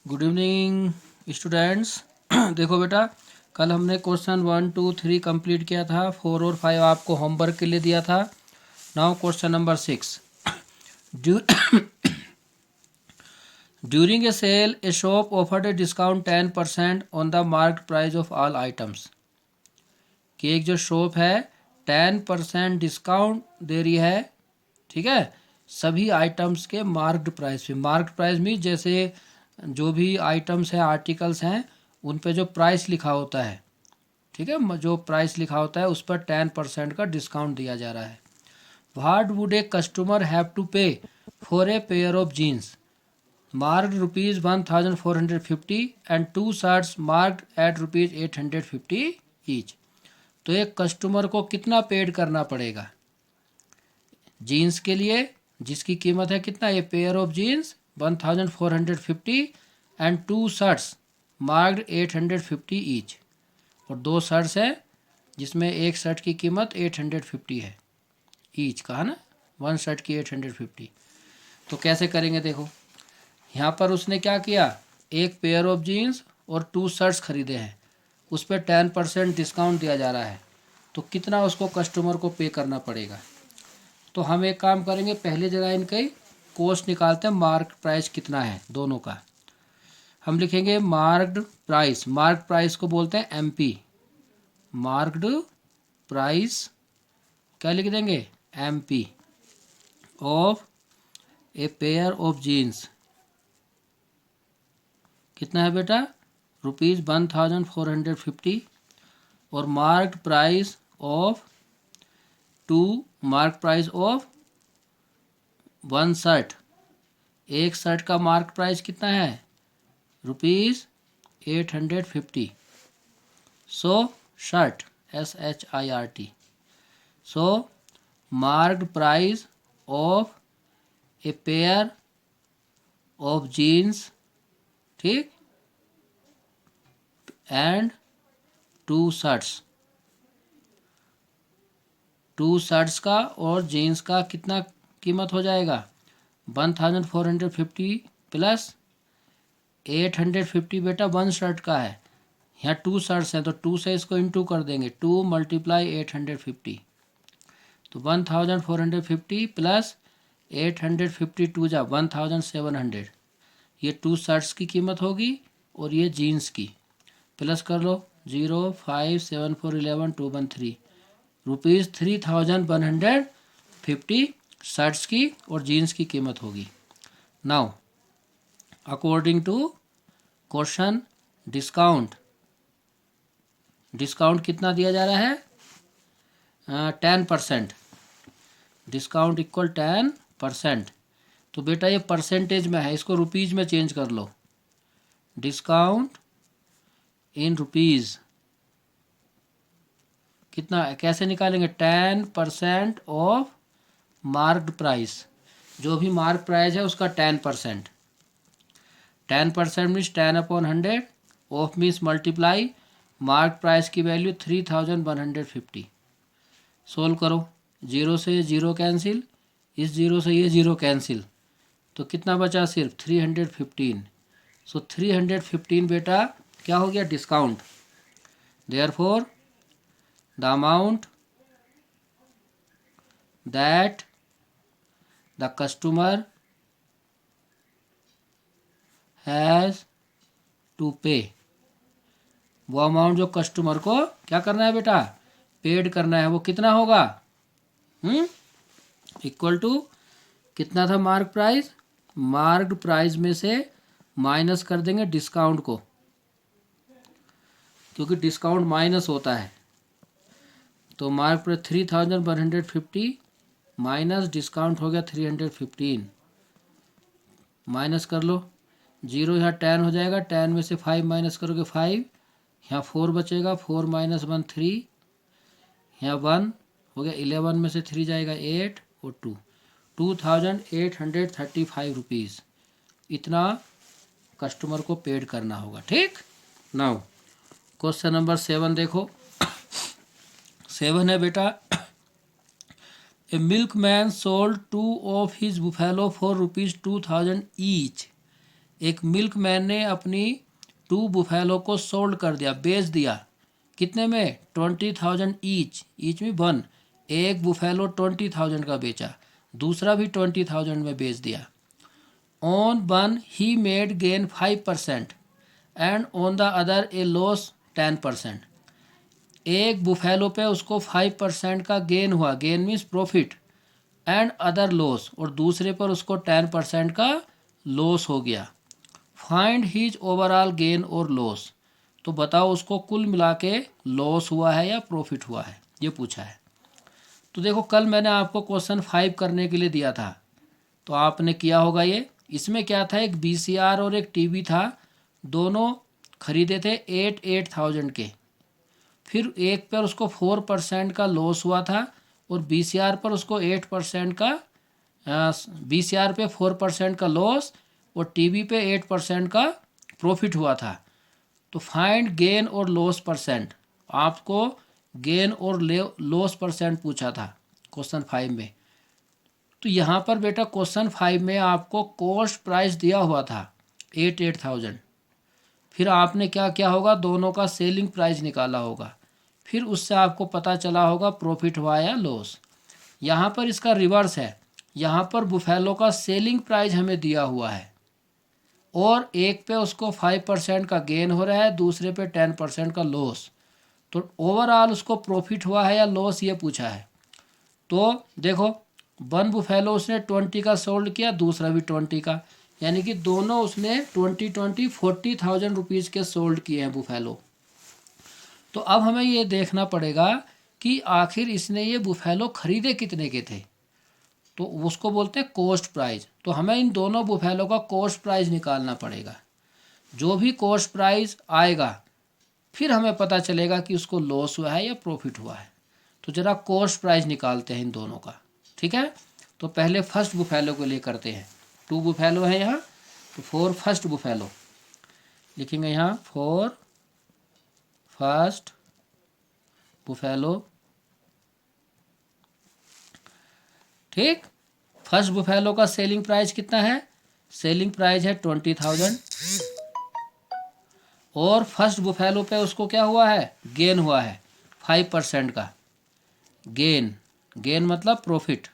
Good evening students. देखो बेटा, कल हमने क्वेश्चन 1, 2, 3 कंप्लीट किया था। 4 और 5 आपको होमवर्क के लिए दिया था। Now question number 6। During a sale a shop offered a discount 10% on the marked price of all items. कि एक जो शॉप है 10% डिस्काउंट दे रही है, ठीक है, सभी आइटम्स के मार्क्ड प्राइस पे। मार्क्ड प्राइस मीन जैसे जो भी आइटम्स हैं, आर्टिकल्स हैं, उन पे जो प्राइस लिखा होता है, ठीक है, जो प्राइस लिखा होता है उस पर 10% का डिस्काउंट दिया जा रहा है। What would a customer have to pay for a pair of jeans marked ₹1450 and 2 shirts marked at ₹850 each. तो एक कस्टमर को कितना पेड करना पड़ेगा जीन्स के लिए, जिसकी कीमत है कितना, ये pair of jeans 1450 and 2 shirts marked 850 each. और 2 शर्ट्स है जिसमें एक शर्ट की कीमत 850 है, ईच का है ना, 1 शर्ट की 850। तो कैसे करेंगे देखो, यहाँ पर उसने क्या किया, एक पेयर ऑफ जीन्स और 2 शर्ट्स खरीदे हैं, उस पर 10% डिस्काउंट दिया जा रहा है। तो कितना उसको कस्टमर को पे करना पड़ेगा। तो हम एक काम करेंगे, पहले जगह इनका कॉस्ट निकालते हैं, मार्क प्राइस कितना है दोनों का। हम लिखेंगे मार्क्ड प्राइस, मार्क प्राइस को बोलते हैं एमपी, मार्क्ड प्राइस क्या लिख देंगे, MP of a pair of jeans. कितना है बेटा, ₹1450। और marked price of mark price of 1 shirt, एक शर्ट का मार्क प्राइस कितना है, ₹850। So shirt SHIRT, so marked price of a pair of jeans, ठीक, एंड 2 शर्ट्स, 2 शर्ट्स का और जीन्स का कितना कीमत हो जाएगा, 1450 प्लस 850 बेटा 1 शर्ट का है, यहाँ 2 शर्ट्स हैं तो 2 से इसको इंटू कर देंगे, 2 × 850। तो 1450 प्लस 850 2 जा 1700, ये 2 शर्ट्स की कीमत होगी और ये जीन्स की, प्लस कर लो 0 5 7 4 11 2 1 3, ₹3150 शर्ट्स की और जीन्स की कीमत होगी। Now according to question, discount कितना दिया जा रहा है, 10%, डिस्काउंट इक्वल 10%। तो बेटा ये परसेंटेज में है, इसको रुपीज़ में चेंज कर लो, डिस्काउंट इन रुपीज़ कितना, कैसे निकालेंगे, 10% ऑफ मार्क्ड प्राइस, जो भी मार्क प्राइस है उसका 10%, 10% means 10/100, of means multiply, mark price की वैल्यू 3150। सोल्व करो, 0 से 0 कैंसिल, इस 0 से ये 0 कैंसिल, तो कितना बचा, सिर्फ 315। सो 315 बेटा क्या हो गया, discount. Therefore the amount that the customer has to pay, वो अमाउंट जो कस्टमर को क्या करना है बेटा, पेड करना है, वो कितना होगा, इक्वल टू कितना था मार्क प्राइस, मार्क्ड प्राइस में से माइनस कर देंगे डिस्काउंट को, क्योंकि डिस्काउंट माइनस होता है। तो मार्क प्राइस 3150 माइनस डिस्काउंट हो गया 315, माइनस कर लो, 0 यहाँ 10 हो जाएगा, 10 में से 5 माइनस करोगे 5, यहाँ 4 बचेगा, 4 - 1 3, यहाँ 1 हो गया, 11 में से 3 जाएगा 8 और 2, ₹2835 इतना कस्टमर को पेड करना होगा, ठीक। नाउ क्वेश्चन नंबर 7 देखो, 7 है बेटा, a milk man sold 2 of his buffalo for ₹2000 each एक मिल्कमैन ने अपनी 2 बुफेलो को सोल्ड कर दिया, बेच दिया। कितने में? 20,000 ईच में 1। एक बुफेलो 20,000 का बेचा, दूसरा भी 20,000 में बेच दिया। On one he made gain 5% and on the other A loss 10%। एक बुफेलो पे उसको 5% का गेन हुआ, gain means profit, and other laws, और दूसरे पर उसको 10% का लॉस हो गया। फाइंड हीज ओवरऑल गेन और लॉस। तो बताओ उसको कुल मिला के लॉस हुआ है या प्रॉफिट हुआ है, ये पूछा है। तो देखो कल मैंने आपको क्वेश्चन 5 करने के लिए दिया था, तो आपने किया होगा ये। इसमें क्या था, एक बीसीआर और एक टीवी था, दोनों खरीदे थे 8,000 के। फिर एक पर उसको 4% का लॉस हुआ था और बीसीआर पर उसको 8% का, बीसीआर पे 4% का लॉस और टीवी पे 8% का प्रॉफिट हुआ था। तो फाइंड गेन और लॉस परसेंट, आपको गेन और लॉस परसेंट पूछा था क्वेश्चन 5 में। तो यहाँ पर बेटा क्वेश्चन 5 में आपको कॉस्ट प्राइस दिया हुआ था 8,000। फिर आपने क्या किया होगा, दोनों का सेलिंग प्राइस निकाला होगा, फिर उससे आपको पता चला होगा प्रॉफिट हुआ या लॉस। यहाँ पर इसका रिवर्स है, यहाँ पर बुफेलो का सेलिंग प्राइस हमें दिया हुआ है और एक पे उसको 5% का गेन हो रहा है, दूसरे पे 10% का लॉस। तो ओवरऑल उसको प्रॉफिट हुआ है या लॉस, ये पूछा है। तो देखो 1 बुफेलो उसने 20 का सोल्ड किया, दूसरा भी 20 का, यानी कि दोनों उसने 40,000 रुपीज़ के सोल्ड किए हैं बुफेलो। तो अब हमें ये देखना पड़ेगा कि आखिर इसने ये बुफेलो खरीदे कितने के थे, तो उसको बोलते हैं कॉस्ट प्राइस। तो हमें इन दोनों बुफेलो का कॉस्ट प्राइस निकालना पड़ेगा। जो भी कॉस्ट प्राइस आएगा फिर हमें पता चलेगा कि उसको लॉस हुआ है या प्रॉफिट हुआ है। तो ज़रा कॉस्ट प्राइस निकालते हैं इन दोनों का, ठीक है। तो पहले फर्स्ट बुफेलो को लिए करते हैं। 2 बुफेलो है यहाँ, तो फॉर फर्स्ट बुफेलो लिखेंगे यहाँ, फॉर फर्स्ट बुफेलो। ठीक, फर्स्ट बुफेलो का सेलिंग प्राइस कितना है? सेलिंग प्राइस है 20,000 और फर्स्ट बुफेलो पे उसको क्या हुआ है, गेन हुआ है 5% का गेन। गेन मतलब प्रॉफिट,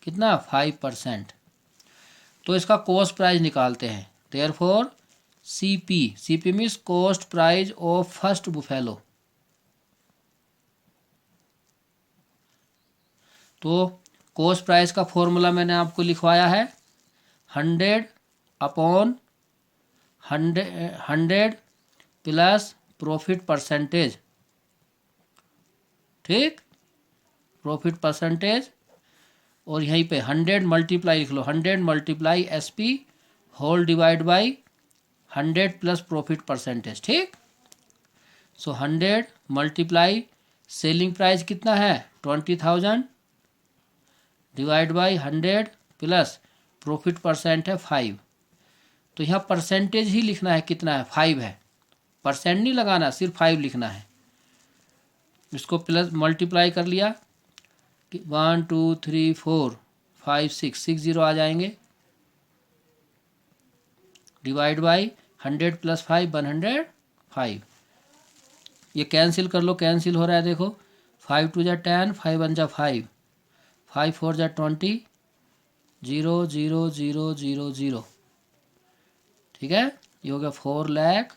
कितना? 5%। तो इसका कॉस्ट प्राइस निकालते हैं। Therefore CP, CP means cost price of first buffalo. तो कॉस्ट प्राइस का फॉर्मूला मैंने आपको लिखवाया है, 100 अपॉन 100 प्लस प्रॉफिट परसेंटेज। ठीक, प्रॉफिट परसेंटेज, और यहीं पे 100 मल्टीप्लाई लिख लो, 100 multiply SP whole divide by 100 plus profit percentage. ठीक, सो 100 मल्टीप्लाई सेलिंग प्राइस कितना है 20,000 divide by 100 plus profit percent है 5। तो यहाँ परसेंटेज ही लिखना है, कितना है 5 है, परसेंट नहीं लगाना, सिर्फ 5 लिखना है। इसको प्लस मल्टीप्लाई कर लिया, 1 2 3 4 5 6 0 आ जाएंगे, डिवाइड बाई 100 प्लस 5 105। ये कैंसिल कर लो, कैंसिल हो रहा है देखो, 5 2 जा 10, 5 1 जा 5, 5 4 जा 20, 0 0 0 0 0। ठीक है, ये हो गया 4 लाख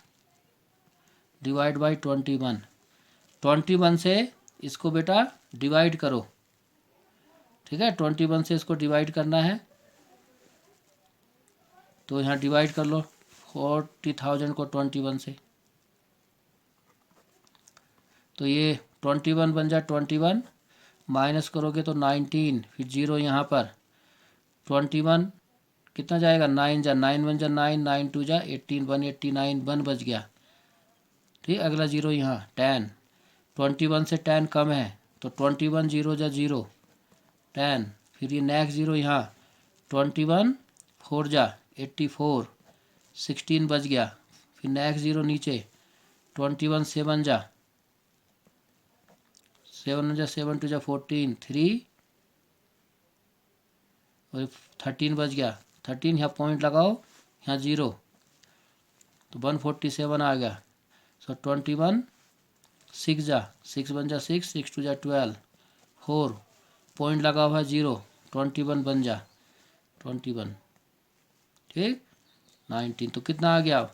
डिवाइड बाई 21। 21 से इसको बेटा डिवाइड करो, ठीक है, 21 से इसको डिवाइड करना है। तो यहाँ डिवाइड कर लो 40,000 को 21 से, तो ये 21 बन जा 21, माइनस करोगे तो 19, फिर 0 यहाँ पर, 21 कितना जाएगा 9 जा 9 1 जा 9, 9 2 जा 18, 189 1 बच गया। ठीक, अगला 0 यहाँ 10, 21 से 10 कम है तो 21 0 जा 0 10, फिर ये नेक्स्ट 0 यहाँ 21 4 जा 84, 16 बच गया, फिर नेक्स्ट 0 नीचे 21 7 जा 7 जा 7 2 जा 14, 3 और 13 बच गया, 13, यहाँ पॉइंट लगाओ, यहाँ 0, तो 147 आ गया। सो 21, 6 बन जा 6, 6 2 जा 12, 4 पॉइंट लगा हुआ 0, 21 बन जा 21, ठीक, 19, तो कितना आ गया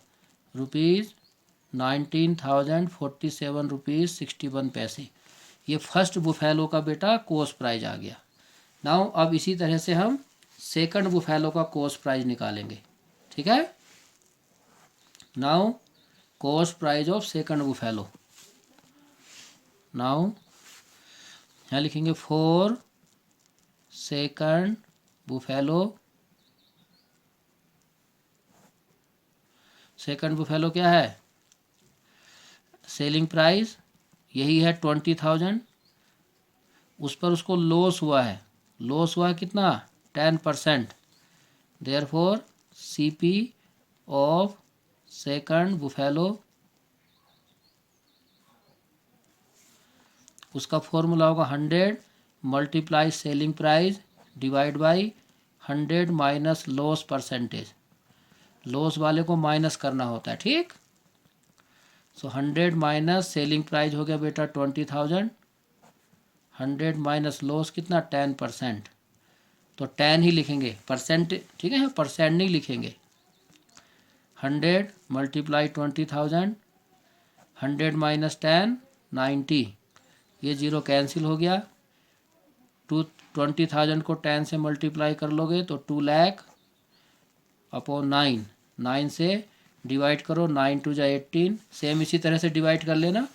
₹19,047.61 ये फर्स्ट बुफेलो का बेटा कॉस्ट प्राइस आ गया। नाउ अब इसी तरह से हम सेकंड बुफेलो का कॉस्ट प्राइस निकालेंगे, ठीक है। Now cost price of second buffalo, now यहाँ लिखेंगे for second buffalo. Second buffalo क्या है, सेलिंग प्राइस यही है 20,000, उस पर उसको लॉस हुआ है, लॉस हुआ है कितना 10%, therefore CP of second buffalo, उसका फॉर्मूला होगा 100 multiply selling price divide by 100 minus loss percentage, loss वाले को माइनस करना होता है, ठीक। सो 100 माइनस सेलिंग प्राइस हो गया बेटा 20,000, 100 माइनस लॉस कितना 10%, तो 10 ही लिखेंगे, परसेंट, ठीक है, परसेंट नहीं लिखेंगे। 100 मल्टीप्लाई 20,000, 100 माइनस 10 90, ये 0 कैंसिल हो गया। 20,000 को 10 से मल्टीप्लाई कर लोगे तो 2 लाख अपॉन 9, 9 से डिवाइड करो, 9 2 जा 18, सेम इसी तरह से डिवाइड कर लेना,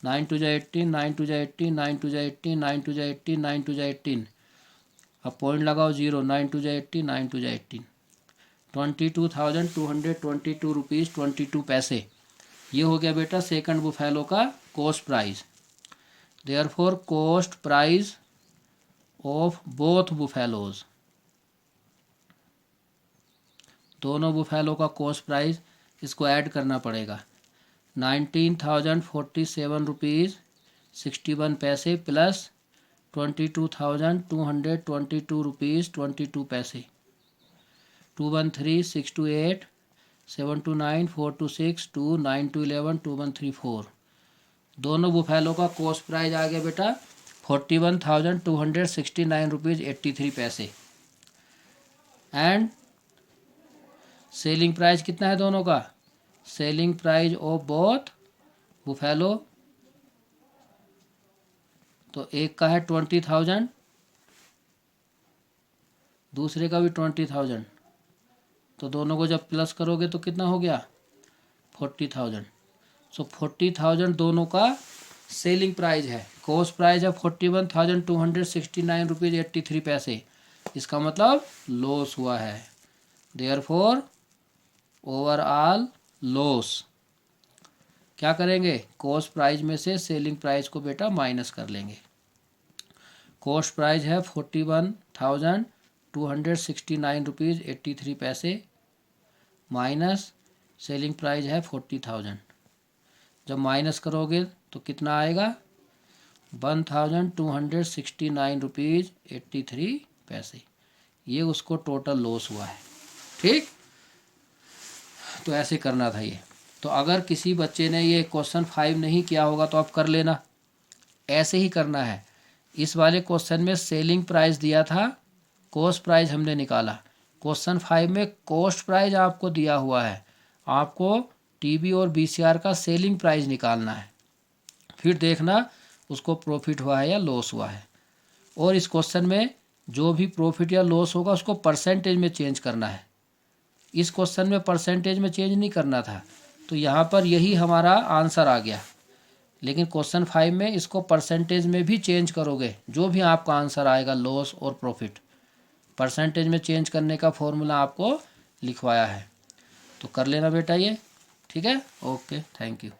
9 2 जा 18, 9 2 जा 18, 9 2 जा 18, 9 2 जा 18, 9 2 जा 18, अब पॉइंट लगाओ 0, 9 2 जा 18, 9 2 जा 18, 22,222 रुपीज़ 22 पैसे, ये हो गया बेटा सेकंड बुफेलो का cost price. Therefore cost price of both buffaloes, दोनों बुफेलो का कॉस्ट प्राइस, इसको ऐड करना पड़ेगा, 19,047 रुपीज़ 61 पैसे प्लस 22,222 रुपीज़ 22 पैसे, 213 628 729 426 2 9 2 11 2134, दोनों बुफेलो का कॉस्ट प्राइस आ गया बेटा 41,269 रुपीज़ 83 पैसे, एंड सेलिंग प्राइस कितना है दोनों का, selling price of both buffalo, तो एक का है 20,000, दूसरे का भी 20,000, तो दोनों को जब प्लस करोगे तो कितना हो गया 40,000। सो 40,000 दोनों का सेलिंग प्राइस है, कॉस्ट प्राइस है 41,269 रुपीज़ 83 पैसे, इसका मतलब लॉस हुआ है, देयरफॉर ओवरऑल लॉस। क्या करेंगे, कॉस्ट प्राइस में से सेलिंग प्राइस को बेटा माइनस कर लेंगे, कॉस्ट प्राइस है 41,269 रुपीज़ 83 पैसे माइनस सेलिंग प्राइस है 40,000, जब माइनस करोगे तो कितना आएगा 1,269 रुपीज़ 83 पैसे, ये उसको टोटल लॉस हुआ है, ठीक। तो ऐसे करना था ये। तो अगर किसी बच्चे ने ये क्वेश्चन 5 नहीं किया होगा तो आप कर लेना, ऐसे ही करना है। इस वाले क्वेश्चन में सेलिंग प्राइस दिया था, कॉस्ट प्राइस हमने निकाला, क्वेश्चन 5 में कॉस्ट प्राइस आपको दिया हुआ है, आपको टीवी और बीसीआर का सेलिंग प्राइस निकालना है, फिर देखना उसको प्रॉफिट हुआ है या लॉस हुआ है। और इस क्वेश्चन में जो भी प्रॉफिट या लॉस होगा उसको परसेंटेज में चेंज करना है, इस क्वेश्चन में परसेंटेज में चेंज नहीं करना था, तो यहाँ पर यही हमारा आंसर आ गया। लेकिन क्वेश्चन 5 में इसको परसेंटेज में भी चेंज करोगे, जो भी आपका आंसर आएगा लॉस और प्रॉफिट, परसेंटेज में चेंज करने का फॉर्मूला आपको लिखवाया है, तो कर लेना बेटा ये, ठीक है। Okay, thank you.